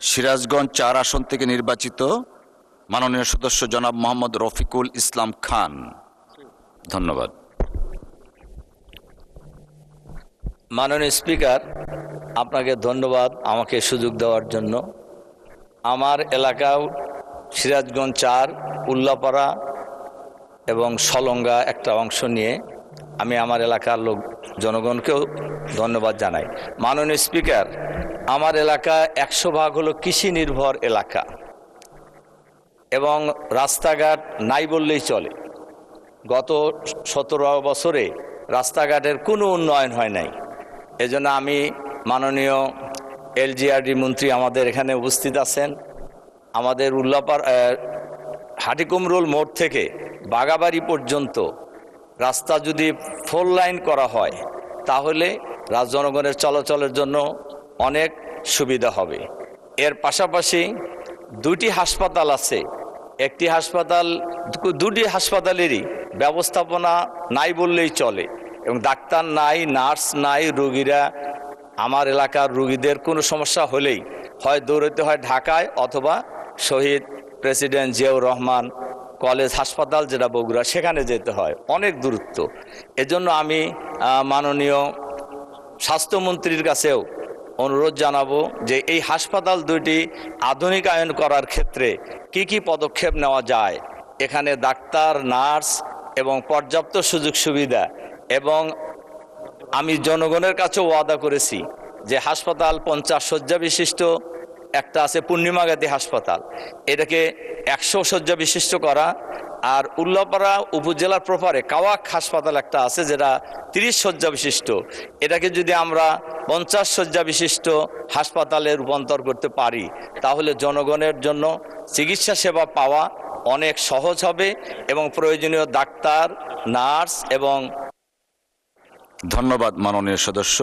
সিরাজগঞ্জ ৪ আসন থেকে নির্বাচিত মাননীয় সদস্য জনাব মোহাম্মদ রফিকুল ইসলাম খান। ধন্যবাদ। মাননীয় স্পিকার, আপনাকে ধন্যবাদ আমাকে সুযোগ দেওয়ার জন্য। আমার এলাকাও সিরাজগঞ্জ ৪, উল্লাপাড়া এবং সলঙ্গা একটা অংশ নিয়ে আমি আমার এলাকার জনগণকেও ধন্যবাদ জানাই। মাননীয় স্পিকার, আমার এলাকা ১০০% হলো কৃষি নির্ভর এলাকা এবং রাস্তাঘাট নাই বললেই চলে। গত ১৭ বছরে রাস্তাঘাটের কোনো উন্নয়ন হয় নাই। এজন্য আমি মাননীয় এলজিআরডি মন্ত্রী আমাদের এখানে উপস্থিত আছেন। আমাদের উল্লাপাড়া হাটিকুমরুল মোড় থেকে বাগাবাড়ি পর্যন্ত রাস্তা যদি 4 লাইন করা হয় তাহলে জনগণের চলাচলের জন্য অনেক সুবিধা হবে। এর পাশাপাশি 2টি হাসপাতাল আছে। দুটি হাসপাতালেরই ব্যবস্থাপনা নাই বললেই চলে এবং ডাক্তার নাই, নার্স নাই। রোগীরা, আমার এলাকার রোগীদের কোনো সমস্যা হলেই হয় দৌড়াতে হয় ঢাকায় অথবা শহীদ প্রেসিডেন্ট জিয়াউর রহমান কলেজ হাসপাতাল যেটা বগুড়া, সেখানে যেতে হয়, অনেক দূরত্ব। এজন্য আমি মাননীয় স্বাস্থ্যমন্ত্রীর কাছেও অনুরোধ জানাবো যে এই হাসপাতাল 2টি আধুনিকায়ন করার ক্ষেত্রে কি কি পদক্ষেপ নেওয়া যায়। এখানে ডাক্তার, নার্স এবং পর্যাপ্ত সুযোগ সুবিধা, এবং আমি জনগণের কাছেও ওয়াদা করেছি যে হাসপাতাল 50 শয্যা বিশিষ্ট একটা আছে, পূর্ণিমাগাতি হাসপাতাল, এটাকে 100 শয্যা বিশিষ্ট করা। আর উল্লাপাড়া উপজেলার প্রপারে কাওয়াক হাসপাতাল একটা আছে যেটা 30 শয্যা বিশিষ্ট, এটাকে যদি আমরা 50 শয্যা বিশিষ্ট হাসপাতালে রূপান্তর করতে পারি তাহলে জনগণের জন্য চিকিৎসা সেবা পাওয়া অনেক সহজ হবে এবং প্রয়োজনীয় ডাক্তার, নার্স এবং ধন্যবাদ মাননীয় সদস্য।